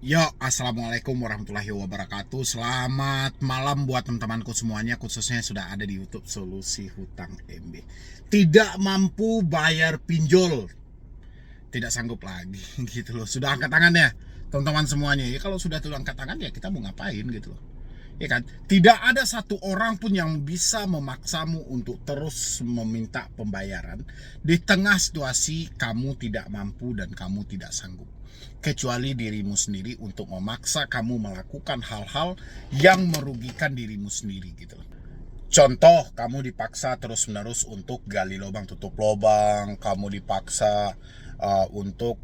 Yo, assalamualaikum warahmatullahi wabarakatuh. Selamat malam buat teman-temanku semuanya, khususnya yang sudah ada di YouTube Solusi Hutang MB. Tidak mampu bayar pinjol, tidak sanggup lagi gitu loh. Sudah angkat tangan ya, teman-teman semuanya. Ya kalau sudah tuh angkat tangan ya kita mau ngapain gitu loh. Ya kan? Tidak ada satu orang pun yang bisa memaksamu untuk terus meminta pembayaran di tengah situasi kamu tidak mampu dan kamu tidak sanggup. Kecuali dirimu sendiri untuk memaksa kamu melakukan hal-hal yang merugikan dirimu sendiri gitu. Contoh, kamu dipaksa terus-menerus untuk gali lubang tutup lubang, kamu dipaksa untuk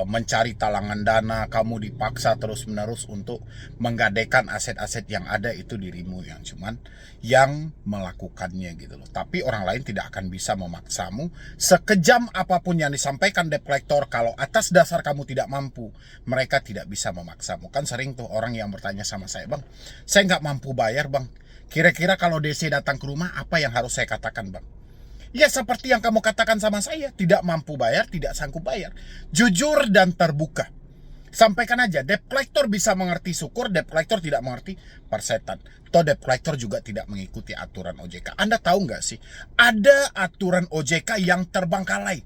mencari talangan dana, kamu dipaksa terus-menerus untuk menggadaikan aset-aset yang ada, itu dirimu yang cuman yang melakukannya gitu loh. Tapi orang lain tidak akan bisa memaksamu sekejam apapun yang disampaikan debt collector. Kalau atas dasar kamu tidak mampu, mereka tidak bisa memaksamu. Kan sering tuh orang yang bertanya sama saya, "Bang, saya nggak mampu bayar bang. Kira-kira kalau DC datang ke rumah, apa yang harus saya katakan bang?" Ya seperti yang kamu katakan sama saya, tidak mampu bayar, tidak sanggup bayar. Jujur dan terbuka. Sampaikan aja, debt collector bisa mengerti syukur, debt collector tidak mengerti persetan. Toh debt collector juga tidak mengikuti aturan OJK. Anda tahu nggak sih, ada aturan OJK yang terbengkalai.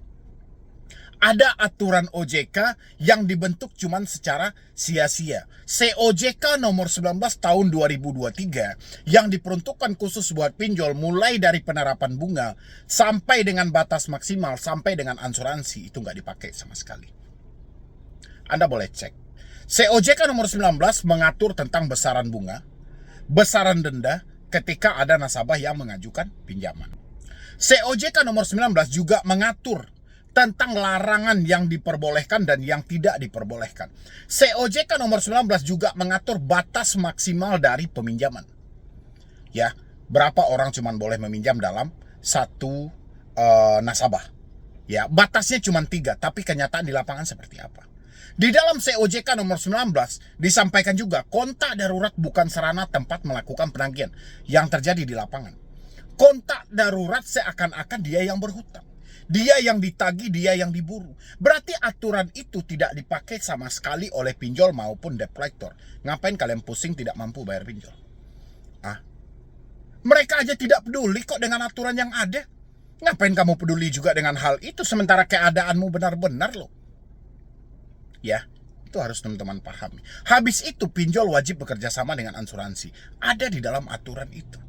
Ada aturan OJK yang dibentuk cuman secara sia-sia. COJK nomor 19 tahun 2023 yang diperuntukkan khusus buat pinjol mulai dari penerapan bunga sampai dengan batas maksimal sampai dengan asuransi itu nggak dipakai sama sekali. Anda boleh cek. COJK nomor 19 mengatur tentang besaran bunga, besaran denda ketika ada nasabah yang mengajukan pinjaman. COJK nomor 19 juga mengatur tentang larangan yang diperbolehkan dan yang tidak diperbolehkan. COJK nomor 19 juga mengatur batas maksimal dari peminjaman. Ya, berapa orang cuma boleh meminjam dalam satu nasabah. Ya, batasnya cuma 3, tapi kenyataan di lapangan seperti apa? Di dalam COJK nomor 19 disampaikan juga kontak darurat bukan sarana tempat melakukan penagihan yang terjadi di lapangan. Kontak darurat seakan-akan dia yang berhutang. Dia yang ditagih, dia yang diburu. Berarti aturan itu tidak dipakai sama sekali oleh pinjol maupun debt collector. Ngapain kalian pusing tidak mampu bayar pinjol? Mereka aja tidak peduli kok dengan aturan yang ada. Ngapain kamu peduli juga dengan hal itu sementara keadaanmu benar-benar loh. Ya, itu harus teman-teman pahami. Habis itu pinjol wajib bekerja sama dengan asuransi. Ada di dalam aturan itu.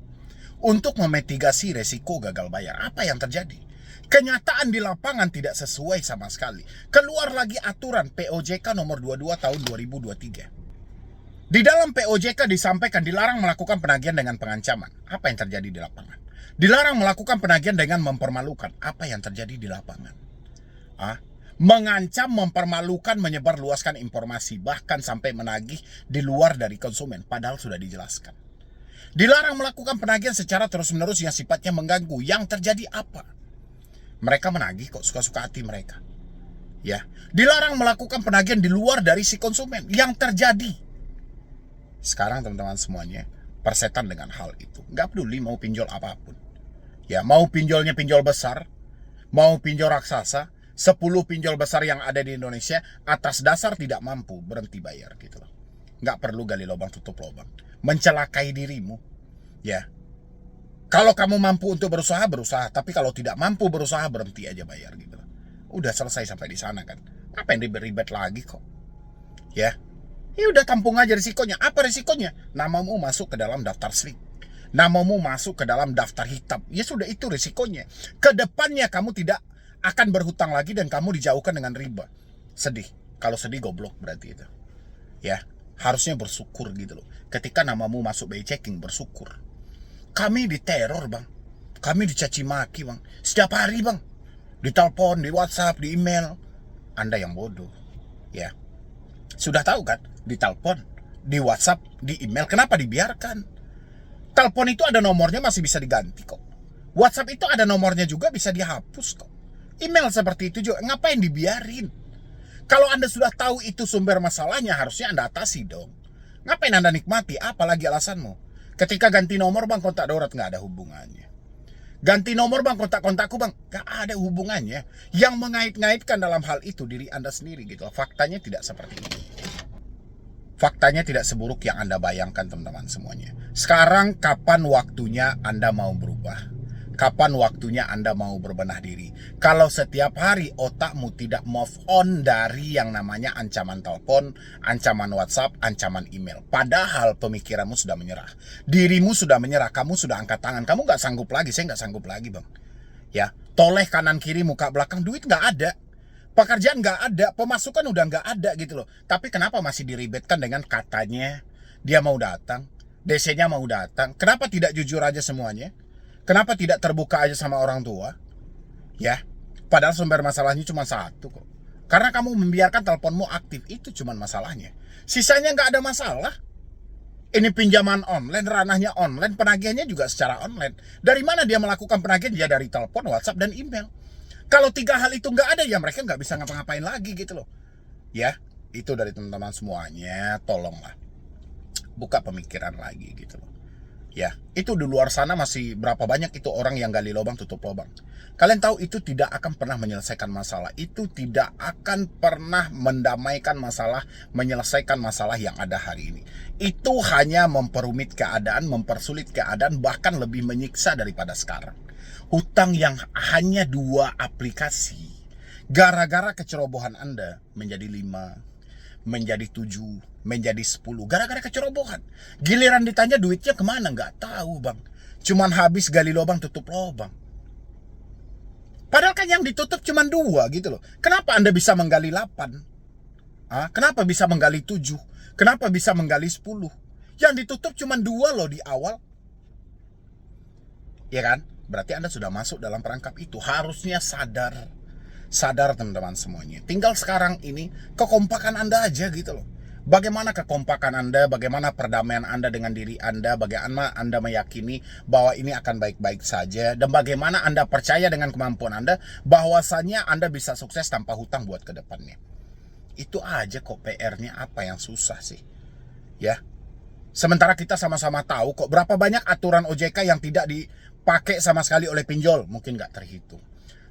Untuk memitigasi resiko gagal bayar. Apa yang terjadi? Kenyataan di lapangan tidak sesuai sama sekali. Keluar lagi aturan POJK nomor 22 tahun 2023. Di dalam POJK disampaikan dilarang melakukan penagihan dengan pengancaman. Apa yang terjadi di lapangan? Dilarang melakukan penagihan dengan mempermalukan. Apa yang terjadi di lapangan? Mengancam, mempermalukan, menyebarluaskan informasi, bahkan sampai menagih di luar dari konsumen, padahal sudah dijelaskan. Dilarang melakukan penagihan secara terus-menerus yang sifatnya mengganggu. Yang terjadi apa? Mereka menagih kok suka-suka hati mereka. Ya, dilarang melakukan penagihan di luar dari si konsumen. Yang terjadi sekarang teman-teman semuanya persetan dengan hal itu. Nggak peduli mau pinjol apapun. Ya, mau pinjolnya pinjol besar, mau pinjol raksasa, 10 pinjol besar yang ada di Indonesia atas dasar tidak mampu berhenti bayar gitu loh. Nggak perlu gali lubang tutup lubang. Mencelakai dirimu. Ya. Kalau kamu mampu untuk berusaha, berusaha. Tapi kalau tidak mampu berusaha, berhenti aja bayar gitu. Udah selesai sampai di sana kan. Apa yang ribet-ribet lagi kok? Ya. Ya udah tampung aja risikonya. Apa risikonya? Namamu masuk ke dalam daftar sleep. Namamu masuk ke dalam daftar hitam. Ya sudah, itu risikonya. Kedepannya kamu tidak akan berhutang lagi dan kamu dijauhkan dengan riba. Sedih. Kalau sedih goblok berarti itu. Ya. Harusnya bersyukur gitu loh. Ketika namamu masuk BI checking, bersyukur. Kami diteror bang, kami dicaci maki bang, setiap hari bang, ditelepon, di WhatsApp, di email. Anda yang bodoh, ya. Sudah tahu kan, ditelepon, di WhatsApp, di email, kenapa dibiarkan? Telepon itu ada nomornya masih bisa diganti kok. WhatsApp itu ada nomornya juga bisa dihapus kok. Email seperti itu juga, ngapain dibiarin? Kalau Anda sudah tahu itu sumber masalahnya, harusnya Anda atasi dong. Ngapain Anda nikmati, apalagi alasanmu? Ketika ganti nomor bang, kontak darurat nggak ada hubungannya. Ganti nomor bang, kontak-kontakku bang, nggak ada hubungannya. Yang mengait-ngaitkan dalam hal itu diri Anda sendiri gitu. Faktanya tidak seperti itu. Faktanya tidak seburuk yang Anda bayangkan, teman-teman semuanya. Sekarang kapan waktunya Anda mau berubah? Kapan waktunya Anda mau berbenah diri? Kalau setiap hari otakmu tidak move on dari yang namanya ancaman telepon, ancaman WhatsApp, ancaman email. Padahal pemikiranmu sudah menyerah. Dirimu sudah menyerah, kamu sudah angkat tangan. Kamu nggak sanggup lagi, saya nggak sanggup lagi, Bang. Ya, toleh kanan kiri muka belakang, duit nggak ada. Pekerjaan nggak ada, pemasukan udah nggak ada gitu loh. Tapi kenapa masih diribetkan dengan katanya dia mau datang, DC-nya mau datang? Kenapa tidak jujur aja semuanya? Kenapa tidak terbuka aja sama orang tua? Ya, padahal sumber masalahnya cuma satu kok. Karena kamu membiarkan teleponmu aktif, itu cuma masalahnya. Sisanya nggak ada masalah. Ini pinjaman online, ranahnya online, penagihannya juga secara online. Dari mana dia melakukan penagihan? Ya dari telepon, WhatsApp, dan email. Kalau 3 hal itu nggak ada, ya mereka nggak bisa ngapa-ngapain lagi gitu loh. Ya, itu dari teman-teman semuanya, tolonglah buka pemikiran lagi gitu loh. Ya, itu di luar sana masih berapa banyak itu orang yang gali lubang tutup lubang. Kalian tahu itu tidak akan pernah menyelesaikan masalah. Itu tidak akan pernah mendamaikan masalah, menyelesaikan masalah yang ada hari ini. Itu hanya memperumit keadaan, mempersulit keadaan, bahkan lebih menyiksa daripada sekarang. Hutang yang hanya 2 aplikasi, gara-gara kecerobohan Anda menjadi 5, menjadi 7, menjadi 10, gara-gara kecerobohan. Giliran ditanya duitnya kemana, nggak tahu, Bang. Cuman habis gali lubang tutup lubang. Padahal kan yang ditutup cuman 2 gitu loh. Kenapa Anda bisa menggali 8? Kenapa bisa menggali 7? Kenapa bisa menggali 10? Yang ditutup cuman 2 loh di awal. Ya kan? Berarti Anda sudah masuk dalam perangkap itu. Harusnya sadar. Sadar teman-teman semuanya. Tinggal sekarang ini kekompakan Anda aja gitu loh. Bagaimana kekompakan Anda, bagaimana perdamaian Anda dengan diri Anda, bagaimana Anda meyakini bahwa ini akan baik-baik saja, dan bagaimana Anda percaya dengan kemampuan Anda bahwasannya Anda bisa sukses tanpa hutang buat ke depannya. Itu aja kok PR-nya, apa yang susah sih? Ya. Sementara kita sama-sama tahu kok berapa banyak aturan OJK yang tidak dipakai sama sekali oleh pinjol, mungkin nggak terhitung.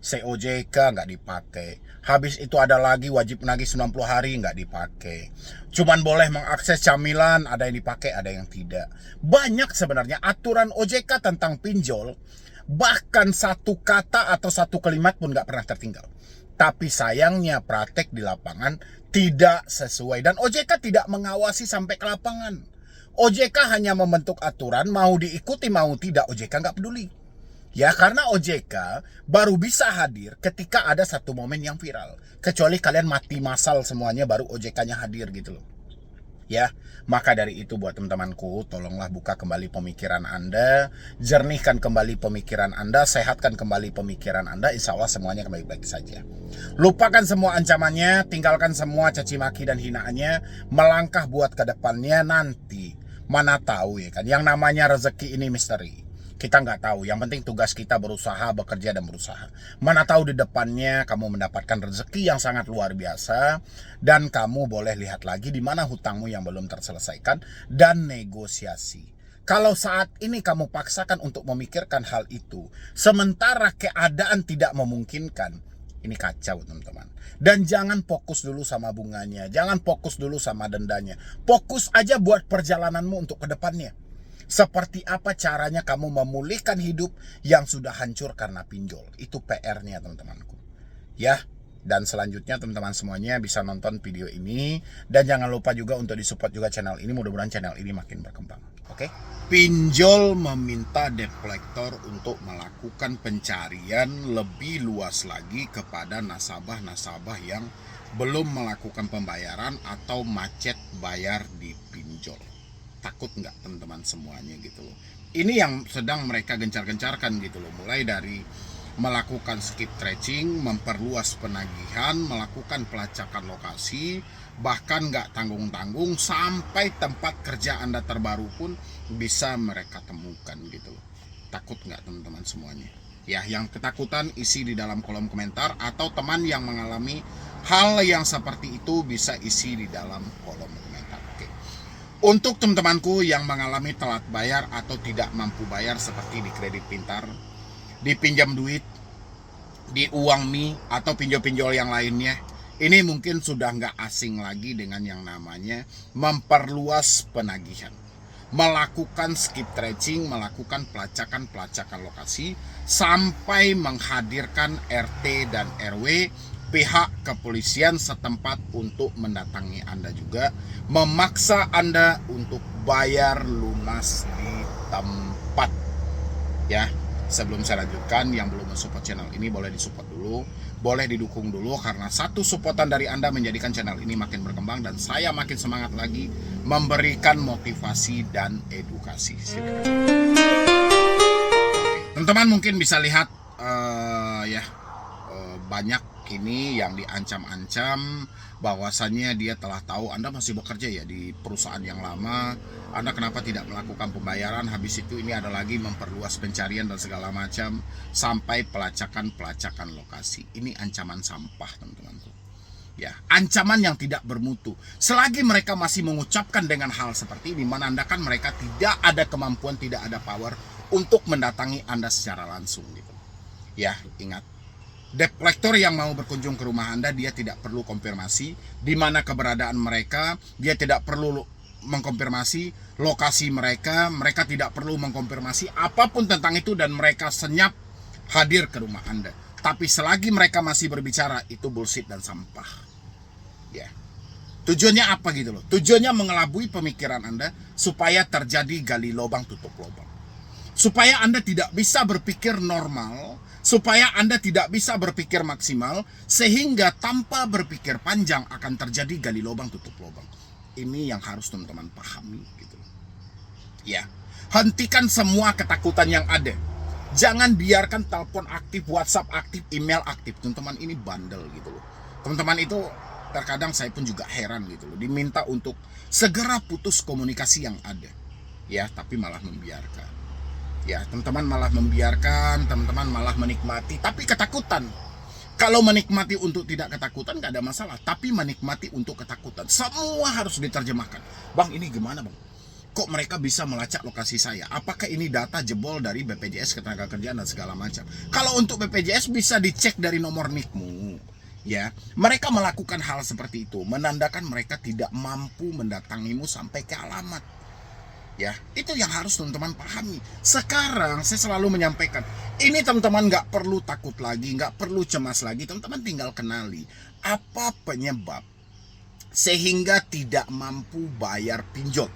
COJK nggak dipakai. Habis itu ada lagi wajib menagih 90 hari nggak dipakai. Cuman boleh mengakses camilan, ada yang dipakai, ada yang tidak. Banyak sebenarnya aturan OJK tentang pinjol, bahkan satu kata atau satu kalimat pun nggak pernah tertinggal. Tapi sayangnya praktek di lapangan tidak sesuai, dan OJK tidak mengawasi sampai ke lapangan. OJK hanya membentuk aturan, mau diikuti mau tidak OJK nggak peduli. Ya, karena OJK baru bisa hadir ketika ada satu momen yang viral. Kecuali kalian mati massal semuanya, baru OJK-nya hadir gitu loh. Ya, maka dari itu buat teman-temanku, tolonglah buka kembali pemikiran Anda, jernihkan kembali pemikiran Anda, sehatkan kembali pemikiran Anda, insya Allah semuanya akan baik-baik saja. Lupakan semua ancamannya, tinggalkan semua caci maki dan hinaannya, melangkah buat ke depannya nanti. Mana tahu ya kan, yang namanya rezeki ini misteri. Kita nggak tahu, yang penting tugas kita berusaha, bekerja, dan berusaha. Mana tahu di depannya kamu mendapatkan rezeki yang sangat luar biasa, dan kamu boleh lihat lagi di mana hutangmu yang belum terselesaikan, dan negosiasi. Kalau saat ini kamu paksakan untuk memikirkan hal itu, sementara keadaan tidak memungkinkan, ini kacau teman-teman. Dan jangan fokus dulu sama bunganya, jangan fokus dulu sama dendanya. Fokus aja buat perjalananmu untuk ke depannya. Seperti apa caranya kamu memulihkan hidup yang sudah hancur karena pinjol. Itu PR-nya teman-temanku. Ya, dan selanjutnya teman-teman semuanya bisa nonton video ini. Dan jangan lupa juga untuk disupport juga channel ini. Mudah-mudahan channel ini makin berkembang. Oke? Pinjol meminta debt collector untuk melakukan pencarian lebih luas lagi kepada nasabah-nasabah yang belum melakukan pembayaran atau macet bayar di pinjol. Takut nggak teman-teman semuanya gitu loh. Ini yang sedang mereka gencar-gencarkan gitu loh. Mulai dari melakukan skip tracing, memperluas penagihan, melakukan pelacakan lokasi, bahkan nggak tanggung-tanggung sampai tempat kerja Anda terbaru pun bisa mereka temukan gitu loh. Takut nggak teman-teman semuanya? Ya, yang ketakutan isi di dalam kolom komentar, atau teman yang mengalami hal yang seperti itu bisa isi di dalam kolom komentar. Oke. Untuk teman-temanku yang mengalami telat bayar atau tidak mampu bayar seperti di kredit pintar, dipinjam duit, di uang mie, atau pinjol-pinjol yang lainnya, Ini mungkin sudah nggak asing lagi dengan yang namanya memperluas penagihan, melakukan skip tracing, melakukan pelacakan lokasi, sampai menghadirkan RT dan RW, pihak kepolisian setempat untuk mendatangi Anda juga, memaksa Anda untuk bayar lunas di tempat. Ya, sebelum saya lanjutkan, yang belum mensupport channel ini boleh disupport dulu, boleh didukung dulu, karena satu supportan dari Anda menjadikan channel ini makin berkembang dan saya makin semangat lagi memberikan motivasi dan edukasi. Teman-teman mungkin bisa lihat banyak ini yang diancam-ancam bahwasannya dia telah tahu Anda masih bekerja ya di perusahaan yang lama, Anda kenapa tidak melakukan pembayaran, habis itu ini ada lagi memperluas pencarian dan segala macam, sampai pelacakan lokasi. Ini ancaman sampah, teman-temanku. Ya, ancaman yang tidak bermutu. Selagi mereka masih mengucapkan dengan hal seperti ini, menandakan mereka tidak ada kemampuan, tidak ada power untuk mendatangi Anda secara langsung gitu. Ya, ingat, debt collector yang mau berkunjung ke rumah Anda, dia tidak perlu konfirmasi di mana keberadaan mereka, dia tidak perlu mengkonfirmasi lokasi mereka, mereka tidak perlu mengkonfirmasi apapun tentang itu, dan mereka senyap hadir ke rumah Anda. Tapi selagi mereka masih berbicara, itu bullshit dan sampah. Ya. Tujuannya apa gitu loh? Tujuannya mengelabui pemikiran Anda supaya terjadi gali lubang tutup lubang. Supaya Anda tidak bisa berpikir normal, supaya Anda tidak bisa berpikir maksimal, sehingga tanpa berpikir panjang akan terjadi gali lubang tutup lubang. Ini yang harus teman-teman pahami gitu. Ya, hentikan semua ketakutan yang ada. Jangan biarkan telepon aktif, WhatsApp aktif, email aktif. Teman-teman ini bandel gitu loh. Teman-teman itu terkadang saya pun juga heran gitu loh. Diminta untuk segera putus komunikasi yang ada. Ya, tapi malah membiarkan. Ya, teman-teman malah membiarkan, teman-teman malah menikmati, tapi ketakutan. Kalau menikmati untuk tidak ketakutan gak ada masalah, tapi menikmati untuk ketakutan, semua harus diterjemahkan. Bang, ini gimana bang? Kok mereka bisa melacak lokasi saya? Apakah ini data jebol dari BPJS Ketenagakerjaan dan segala macam? Kalau untuk BPJS bisa dicek dari nomor NIK-mu. Ya, mereka melakukan hal seperti itu, menandakan mereka tidak mampu mendatangimu sampai ke alamat. Ya, itu yang harus teman-teman pahami. Sekarang saya selalu menyampaikan, ini teman-teman nggak perlu takut lagi, nggak perlu cemas lagi. Teman-teman tinggal kenali apa penyebab sehingga tidak mampu bayar pinjol.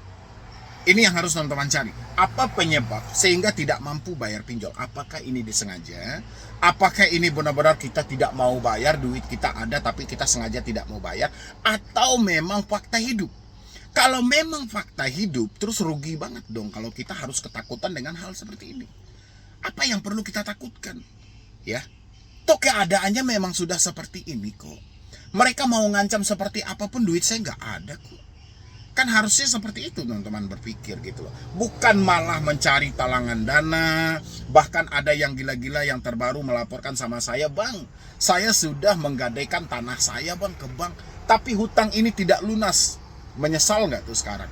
Ini yang harus teman-teman cari. Apa penyebab sehingga tidak mampu bayar pinjol? Apakah ini disengaja? Apakah ini benar-benar kita tidak mau bayar, duit kita ada tapi kita sengaja tidak mau bayar? Atau memang fakta hidup? Kalau memang fakta hidup, terus rugi banget dong kalau kita harus ketakutan dengan hal seperti ini. Apa yang perlu kita takutkan? Ya, toh keadaannya memang sudah seperti ini kok. Mereka mau ngancam seperti apapun, duit saya nggak ada kok. Kan harusnya seperti itu teman-teman berpikir gitu loh. Bukan malah mencari talangan dana. Bahkan ada yang gila-gila yang terbaru melaporkan sama saya, bang, saya sudah menggadaikan tanah saya bang ke bank, tapi hutang ini tidak lunas. Menyesal nggak tuh sekarang?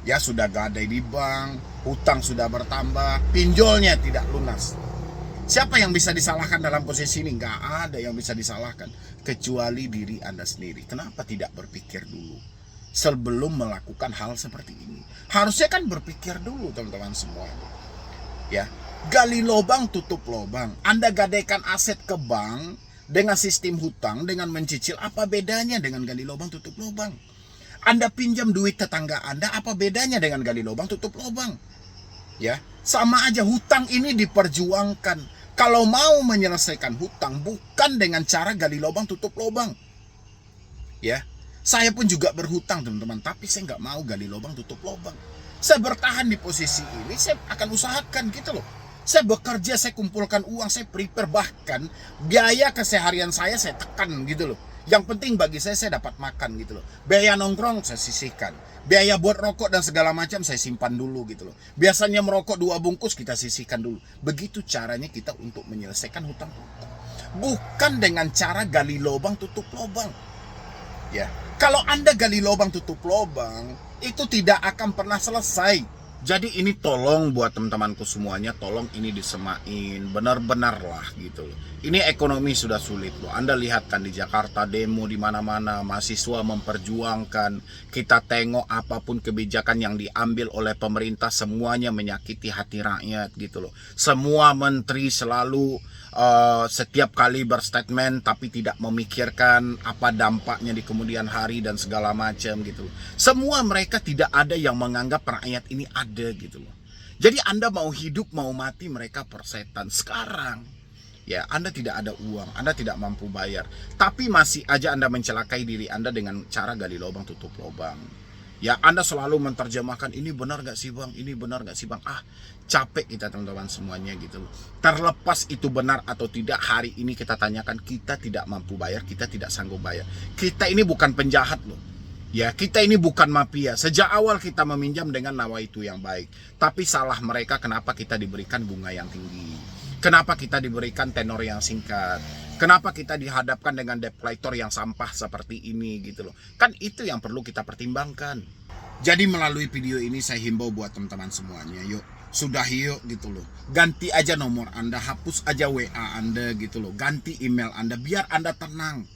Ya sudah gadai di bank, hutang sudah bertambah, pinjolnya tidak lunas. Siapa yang bisa disalahkan dalam posisi ini? Nggak ada yang bisa disalahkan kecuali diri Anda sendiri. Kenapa tidak berpikir dulu sebelum melakukan hal seperti ini? Harusnya kan berpikir dulu teman-teman semua. Ya, gali lubang tutup lubang. Anda gadaikan aset ke bank dengan sistem hutang, dengan mencicil, apa bedanya dengan gali lubang tutup lubang? Anda pinjam duit tetangga Anda, apa bedanya dengan gali lubang tutup lubang? Ya, sama aja, hutang ini diperjuangkan. Kalau mau menyelesaikan hutang bukan dengan cara gali lubang tutup lubang. Ya, saya pun juga berhutang teman-teman, tapi saya nggak mau gali lubang tutup lubang. Saya bertahan di posisi ini, saya akan usahakan gitu loh. Saya bekerja, saya kumpulkan uang, saya prepare, bahkan biaya keseharian saya tekan gitu loh. Yang penting bagi saya dapat makan gitu loh. Biaya nongkrong saya sisihkan. Biaya buat rokok dan segala macam saya simpan dulu gitu loh. Biasanya merokok 2 bungkus kita sisihkan dulu. Begitu caranya kita untuk menyelesaikan hutang. Bukan dengan cara gali lubang tutup lubang. Ya, kalau Anda gali lubang tutup lubang, itu tidak akan pernah selesai. Jadi ini tolong buat teman-temanku semuanya, tolong ini disemain, benar-benar lah gitu loh. Ini ekonomi sudah sulit loh. Anda lihat kan di Jakarta demo di mana-mana, mahasiswa memperjuangkan. Kita tengok apapun kebijakan yang diambil oleh pemerintah semuanya menyakiti hati rakyat gitu loh. Semua menteri selalu setiap kali berstatement tapi tidak memikirkan apa dampaknya di kemudian hari dan segala macam gitu loh. Semua mereka tidak ada yang menganggap rakyat ini ada gitu loh. Jadi Anda mau hidup mau mati mereka persetan. Sekarang ya Anda tidak ada uang, Anda tidak mampu bayar, tapi masih aja Anda mencelakai diri Anda dengan cara gali lubang tutup lubang. Ya Anda selalu menerjemahkan ini benar gak sih bang, ini benar gak sih bang. Capek kita teman-teman semuanya gitu loh. Terlepas itu benar atau tidak, hari ini kita tanyakan, kita tidak mampu bayar, kita tidak sanggup bayar. Kita ini bukan penjahat loh. Ya, kita ini bukan mafia. Sejak awal kita meminjam dengan nawaitu yang baik. Tapi salah mereka kenapa kita diberikan bunga yang tinggi. Kenapa kita diberikan tenor yang singkat. Kenapa kita dihadapkan dengan debt collector yang sampah seperti ini gitu loh. Kan itu yang perlu kita pertimbangkan. Jadi melalui video ini saya himbau buat teman-teman semuanya, yuk sudah yuk gitu loh. Ganti aja nomor Anda, hapus aja WA Anda gitu loh. Ganti email Anda biar Anda tenang.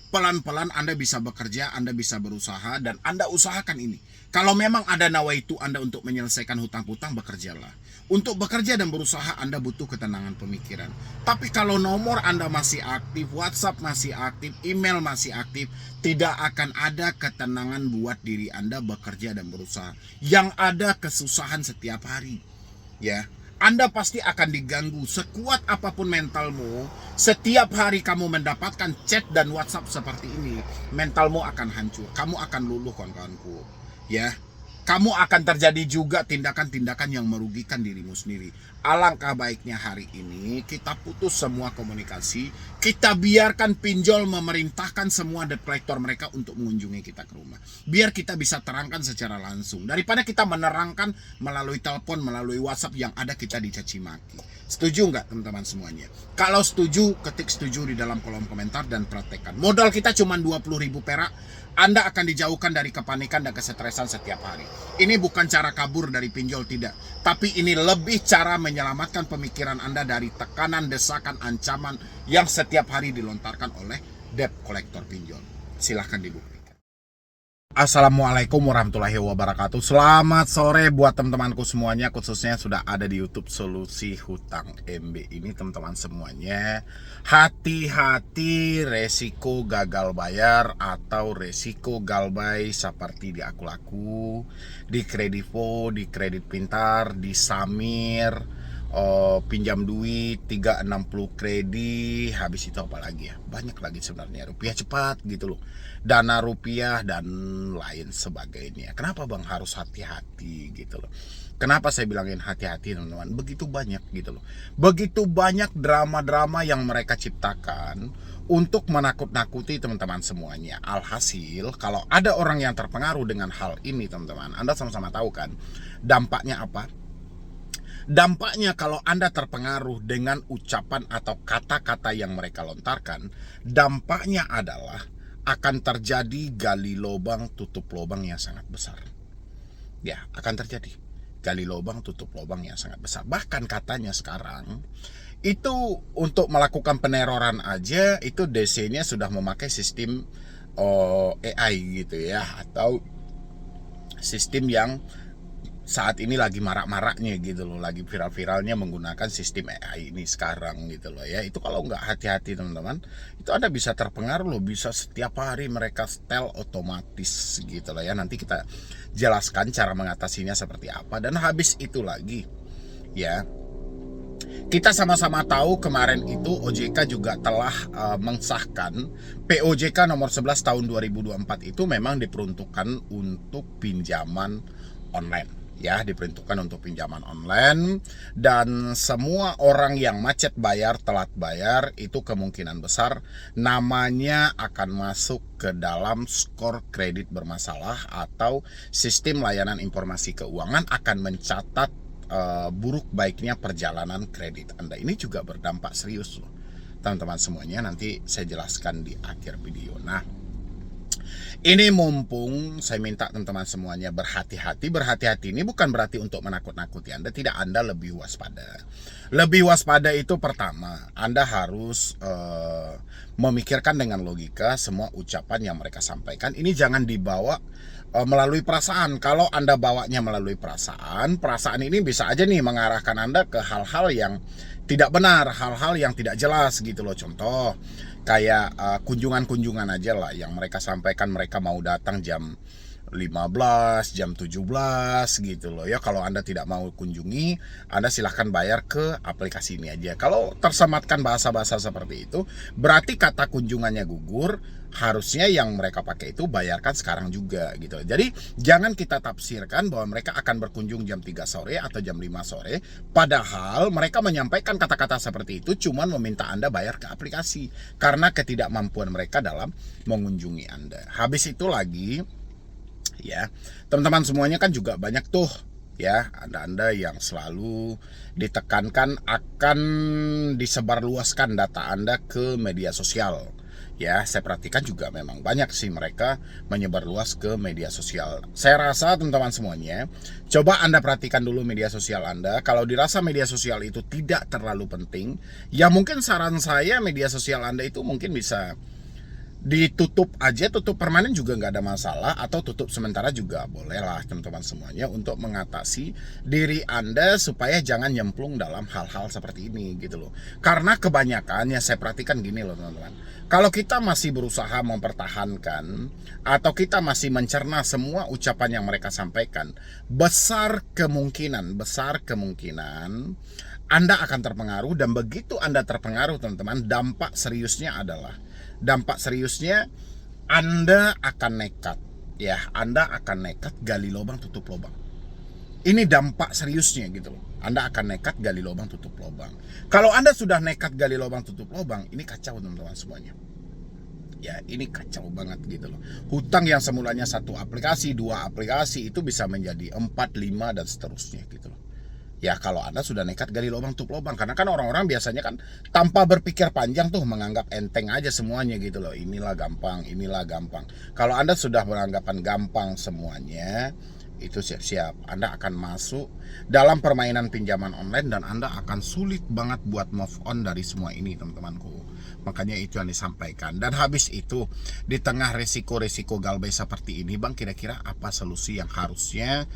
Pelan-pelan Anda bisa bekerja, Anda bisa berusaha, dan Anda usahakan ini. Kalau memang ada nawaitu Anda untuk menyelesaikan hutang-hutang, bekerjalah. Untuk bekerja dan berusaha Anda butuh ketenangan pemikiran. Tapi kalau nomor Anda masih aktif, WhatsApp masih aktif, email masih aktif, tidak akan ada ketenangan buat diri Anda bekerja dan berusaha. Yang ada kesusahan setiap hari. Ya, Anda pasti akan diganggu. Sekuat apapun mentalmu, setiap hari kamu mendapatkan chat dan WhatsApp seperti ini, mentalmu akan hancur. Kamu akan luluh kawan-kawanku. Ya, kamu akan terjadi juga tindakan-tindakan yang merugikan dirimu sendiri. Alangkah baiknya hari ini kita putus semua komunikasi. Kita biarkan pinjol memerintahkan semua debt collector mereka untuk mengunjungi kita ke rumah. Biar kita bisa terangkan secara langsung. Daripada kita menerangkan melalui telepon, melalui WhatsApp yang ada kita dicaci maki. Setuju nggak teman-teman semuanya? Kalau setuju, ketik setuju di dalam kolom komentar dan praktekkan. Modal kita cuma 20.000 perak. Anda akan dijauhkan dari kepanikan dan kesetresan setiap hari. Ini bukan cara kabur dari pinjol, tidak. Tapi ini lebih cara menyelamatkan pemikiran Anda dari tekanan, desakan, ancaman yang setiap hari dilontarkan oleh debt collector pinjol. Silahkan dibuktikan. Assalamualaikum warahmatullahi wabarakatuh. Selamat sore buat teman-temanku semuanya, khususnya sudah ada di YouTube Solusi Hutang MB ini teman-teman semuanya. Hati-hati resiko gagal bayar atau resiko galbay seperti di Akulaku, di Kredivo, di Kredit Pintar, di Samir. Pinjam duit 360 kredit, habis itu apa lagi ya, banyak lagi sebenarnya, rupiah cepat gitu loh, dana rupiah dan lain sebagainya. Kenapa bang harus hati-hati gitu loh? Kenapa saya bilangin hati-hati teman-teman? Begitu banyak gitu loh, begitu banyak drama-drama yang mereka ciptakan untuk menakut-nakuti teman-teman semuanya. Alhasil kalau ada orang yang terpengaruh dengan hal ini teman-teman, Anda sama-sama tahu kan dampaknya apa? Dampaknya kalau Anda terpengaruh dengan ucapan atau kata-kata yang mereka lontarkan, dampaknya adalah akan terjadi gali lubang tutup lubang yang sangat besar. Ya, akan terjadi gali lubang tutup lubang yang sangat besar. Bahkan katanya sekarang itu untuk melakukan peneroran aja itu DC-nya sudah memakai sistem AI gitu ya, atau sistem yang saat ini lagi marak-maraknya gitu loh, lagi viral-viralnya menggunakan sistem AI ini sekarang gitu loh ya. Itu kalau nggak hati-hati teman-teman, itu Anda bisa terpengaruh loh, bisa setiap hari mereka setel otomatis gitu loh ya. Nanti kita jelaskan cara mengatasinya seperti apa. Dan habis itu lagi ya, kita sama-sama tahu kemarin itu OJK juga telah mengesahkan POJK nomor 11 tahun 2024 itu memang diperuntukkan untuk pinjaman online. Ya, diperuntukkan untuk pinjaman online, dan semua orang yang macet bayar, telat bayar, itu kemungkinan besar namanya akan masuk ke dalam skor kredit bermasalah, atau sistem layanan informasi keuangan akan mencatat buruk baiknya perjalanan kredit Anda. Ini juga berdampak serius loh teman-teman semuanya, nanti saya jelaskan di akhir video. Nah, Ini mumpung saya minta teman-teman semuanya berhati-hati. Berhati-hati ini bukan berarti untuk menakut-nakuti Anda, tidak, Anda lebih waspada. Lebih waspada itu pertama, Anda harus memikirkan dengan logika semua ucapan yang mereka sampaikan. Ini jangan dibawa melalui perasaan. Kalau Anda bawanya melalui perasaan, perasaan ini bisa aja nih mengarahkan Anda ke hal-hal yang tidak benar, hal-hal yang tidak jelas gitu loh. Contoh kayak kunjungan-kunjungan aja lah yang mereka sampaikan, mereka mau datang jam 15, jam 17 gitu loh ya. Kalau Anda tidak mau kunjungi, Anda silahkan bayar ke aplikasi ini aja. Kalau tersematkan bahasa-bahasa seperti itu, berarti kata kunjungannya gugur. Harusnya yang mereka pakai itu bayarkan sekarang juga gitu. Jadi jangan kita tafsirkan bahwa mereka akan berkunjung jam 3 sore atau jam 5 sore, padahal mereka menyampaikan kata-kata seperti itu cuman meminta Anda bayar ke aplikasi karena ketidakmampuan mereka dalam mengunjungi Anda. Habis itu lagi ya, teman-teman semuanya kan juga banyak tuh ya, Anda yang selalu ditekankan akan disebarluaskan data Anda ke media sosial. Ya, saya perhatikan juga memang banyak sih mereka menyebarluas ke media sosial. Saya rasa teman-teman semuanya, coba Anda perhatikan dulu media sosial Anda. Kalau dirasa media sosial itu tidak terlalu penting, ya mungkin saran saya media sosial Anda itu mungkin bisa ditutup aja, tutup permanen juga nggak ada masalah, atau tutup sementara juga boleh lah teman-teman semuanya, untuk mengatasi diri Anda supaya jangan nyemplung dalam hal-hal seperti ini gitu loh. Karena kebanyakan ya saya perhatikan gini loh teman-teman, kalau kita masih berusaha mempertahankan atau kita masih mencerna semua ucapan yang mereka sampaikan, besar kemungkinan Anda akan terpengaruh. Dan begitu Anda terpengaruh teman-teman, dampak seriusnya Anda akan nekat ya, Anda akan nekat gali lubang tutup lubang. Ini dampak seriusnya gitu loh. Anda akan nekat gali lubang tutup lubang. Kalau Anda sudah nekat gali lubang tutup lubang, ini kacau teman-teman semuanya. Ya, ini kacau banget gitu loh. Hutang yang semulanya 1 aplikasi, 2 aplikasi itu bisa menjadi 4, 5 dan seterusnya gitu loh. Ya kalau Anda sudah nekat gali lubang tutup lubang, karena kan orang-orang biasanya kan tanpa berpikir panjang tuh menganggap enteng aja semuanya gitu loh. Inilah gampang. Kalau Anda sudah beranggapan gampang semuanya, itu siap-siap Anda akan masuk dalam permainan pinjaman online dan Anda akan sulit banget buat move on dari semua ini teman-temanku. Makanya itu yang disampaikan. Dan habis itu, di tengah resiko-resiko galbay seperti ini Bang, kira-kira apa solusi yang harusnya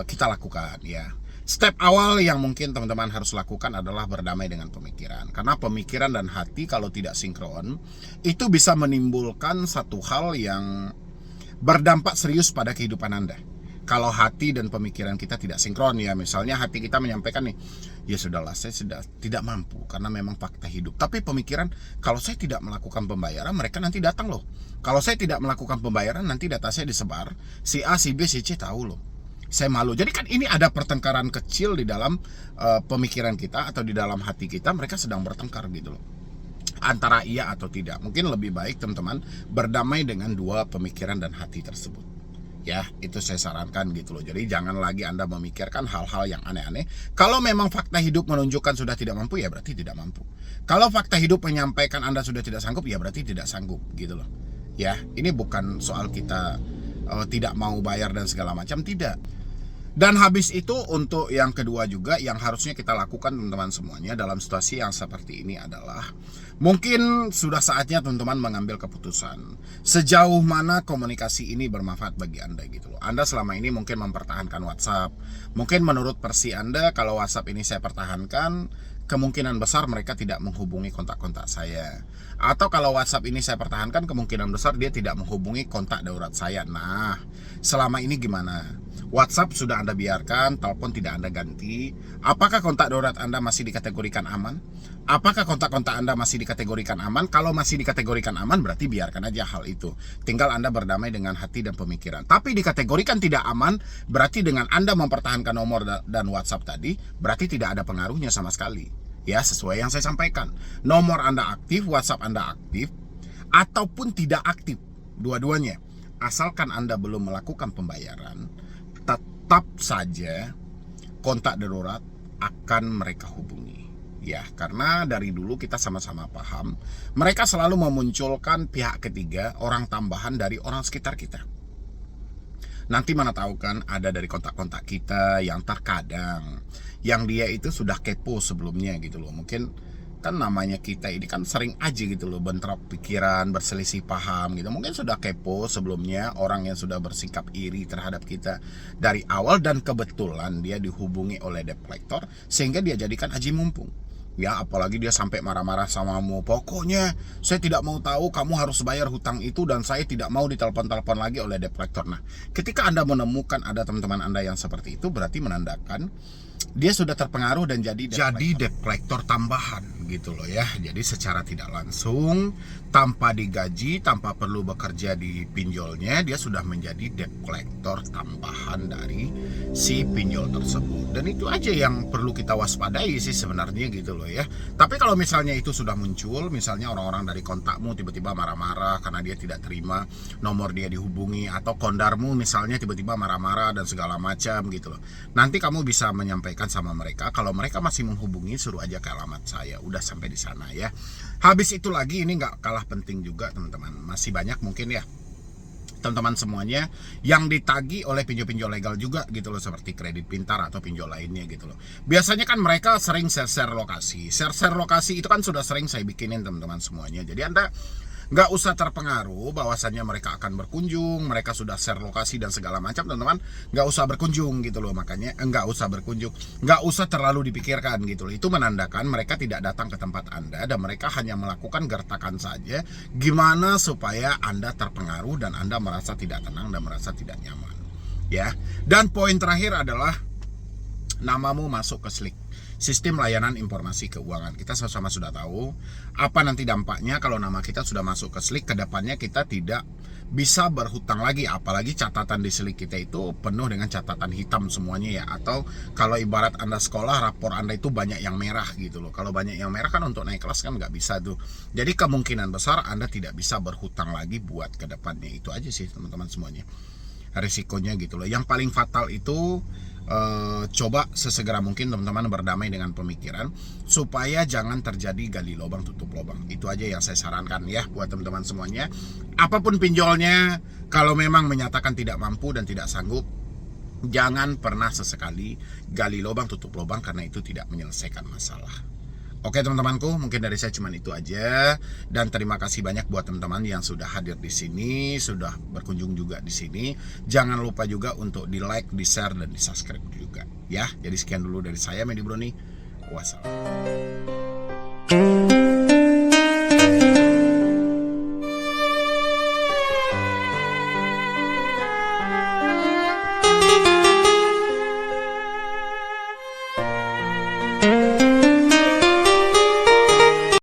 kita lakukan ya? Step awal yang mungkin teman-teman harus lakukan adalah berdamai dengan pemikiran. Karena pemikiran dan hati kalau tidak sinkron, itu bisa menimbulkan satu hal yang berdampak serius pada kehidupan Anda. Kalau hati dan pemikiran kita tidak sinkron ya, misalnya hati kita menyampaikan nih, ya sudahlah saya sudah tidak mampu karena memang fakta hidup. Tapi pemikiran, kalau saya tidak melakukan pembayaran mereka nanti datang loh. Kalau saya tidak melakukan pembayaran nanti data saya disebar, si A, si B, si C tahu loh. Saya malu. Jadi kan ini ada pertengkaran kecil di dalam pemikiran kita atau di dalam hati kita, mereka sedang bertengkar gitu loh. Antara iya atau tidak. Mungkin lebih baik teman-teman berdamai dengan dua pemikiran dan hati tersebut. Ya, itu saya sarankan gitu loh. Jadi jangan lagi Anda memikirkan hal-hal yang aneh-aneh. Kalau memang fakta hidup menunjukkan sudah tidak mampu, ya berarti tidak mampu. Kalau fakta hidup menyampaikan Anda sudah tidak sanggup, ya berarti tidak sanggup gitu loh. Ya, ini bukan soal kita tidak mau bayar dan segala macam, tidak. Dan habis itu untuk yang kedua juga yang harusnya kita lakukan teman-teman semuanya dalam situasi yang seperti ini adalah mungkin sudah saatnya teman-teman mengambil keputusan sejauh mana komunikasi ini bermanfaat bagi Anda gitu loh. Anda selama ini mungkin mempertahankan WhatsApp. Mungkin menurut versi Anda kalau WhatsApp ini saya pertahankan, kemungkinan besar mereka tidak menghubungi kontak-kontak saya. Atau kalau WhatsApp ini saya pertahankan, kemungkinan besar dia tidak menghubungi kontak darurat saya. Nah, selama ini gimana? WhatsApp sudah Anda biarkan, telepon tidak Anda ganti. Apakah kontak darurat Anda masih dikategorikan aman? Apakah kontak-kontak Anda masih dikategorikan aman? Kalau masih dikategorikan aman, berarti biarkan aja hal itu. Tinggal Anda berdamai dengan hati dan pemikiran. Tapi dikategorikan tidak aman, berarti dengan Anda mempertahankan nomor dan WhatsApp tadi, berarti tidak ada pengaruhnya sama sekali. Ya, sesuai yang saya sampaikan. Nomor Anda aktif, WhatsApp Anda aktif, ataupun tidak aktif, dua-duanya. Asalkan Anda belum melakukan pembayaran, tetap saja kontak darurat akan mereka hubungi. ya, karena dari dulu kita sama-sama paham mereka selalu memunculkan pihak ketiga, orang tambahan dari orang sekitar kita. Nanti mana tahu kan ada dari kontak-kontak kita yang terkadang yang dia itu sudah kepo sebelumnya gitu loh. Mungkin kan namanya kita ini kan sering aja gitu loh bentrok pikiran, berselisih paham gitu. Mungkin sudah kepo sebelumnya orang yang sudah bersikap iri terhadap kita dari awal, dan kebetulan dia dihubungi oleh debt collector sehingga dia jadikan aji mumpung. Ya, apalagi dia sampai marah-marah samamu. Pokoknya saya tidak mau tahu, kamu harus bayar hutang itu, dan saya tidak mau ditelepon-telepon lagi oleh debt collector. Nah, ketika Anda menemukan ada teman-teman Anda yang seperti itu, berarti menandakan dia sudah terpengaruh dan jadi debt collector tambahan gitu loh ya. Jadi secara tidak langsung, tanpa digaji, tanpa perlu bekerja di pinjolnya, dia sudah menjadi debt collector tambahan dari si pinjol tersebut. Dan itu aja yang perlu kita waspadai sih sebenarnya gitu loh ya. Tapi kalau misalnya itu sudah muncul, misalnya orang-orang dari kontakmu tiba-tiba marah-marah karena dia tidak terima nomor dia dihubungi, atau kondarmu misalnya tiba-tiba marah-marah dan segala macam gitu loh. Nanti kamu bisa menyampaikan sama mereka, kalau mereka masih menghubungi, suruh aja ke alamat saya. Udah sampai di sana ya. Habis itu lagi, ini nggak kalah penting juga teman-teman. Masih banyak mungkin ya teman-teman semuanya yang ditagi oleh pinjol-pinjol legal juga gitu loh, seperti Kredit Pintar atau pinjol lainnya gitu loh. Biasanya kan mereka sering share-share lokasi. Share-share lokasi itu kan sudah sering saya bikinin teman-teman semuanya. Jadi Anda nggak usah terpengaruh bahwasannya mereka akan berkunjung, mereka sudah share lokasi dan segala macam, teman-teman. Nggak usah berkunjung gitu loh. Makanya nggak usah berkunjung, nggak usah terlalu dipikirkan gitu loh. Itu menandakan mereka tidak datang ke tempat Anda, dan mereka hanya melakukan gertakan saja gimana supaya Anda terpengaruh dan Anda merasa tidak tenang dan merasa tidak nyaman ya. Dan poin terakhir adalah namamu masuk ke SLIK, Sistem Layanan Informasi Keuangan. Kita sama-sama sudah tahu apa nanti dampaknya kalau nama kita sudah masuk ke SLIK. Kedepannya kita tidak bisa berhutang lagi, apalagi catatan di SLIK kita itu penuh dengan catatan hitam semuanya ya. Atau kalau ibarat Anda sekolah, rapor Anda itu banyak yang merah gitu loh. Kalau banyak yang merah kan untuk naik kelas kan nggak bisa tuh. Jadi kemungkinan besar Anda tidak bisa berhutang lagi buat kedepannya. Itu aja sih teman-teman semuanya risikonya gitu loh. Yang paling fatal itu coba sesegera mungkin teman-teman berdamai dengan pemikiran supaya jangan terjadi gali lubang tutup lubang. Itu aja yang saya sarankan ya buat teman-teman semuanya. Apapun pinjolnya, kalau memang menyatakan tidak mampu dan tidak sanggup, jangan pernah sesekali gali lubang tutup lubang, karena itu tidak menyelesaikan masalah. Oke teman-temanku, mungkin dari saya cuma itu aja, dan terima kasih banyak buat teman-teman yang sudah hadir di sini, sudah berkunjung juga di sini. Jangan lupa juga untuk di like, di share, dan di subscribe juga ya. Jadi sekian dulu dari saya, Medi Broni. Wassalam.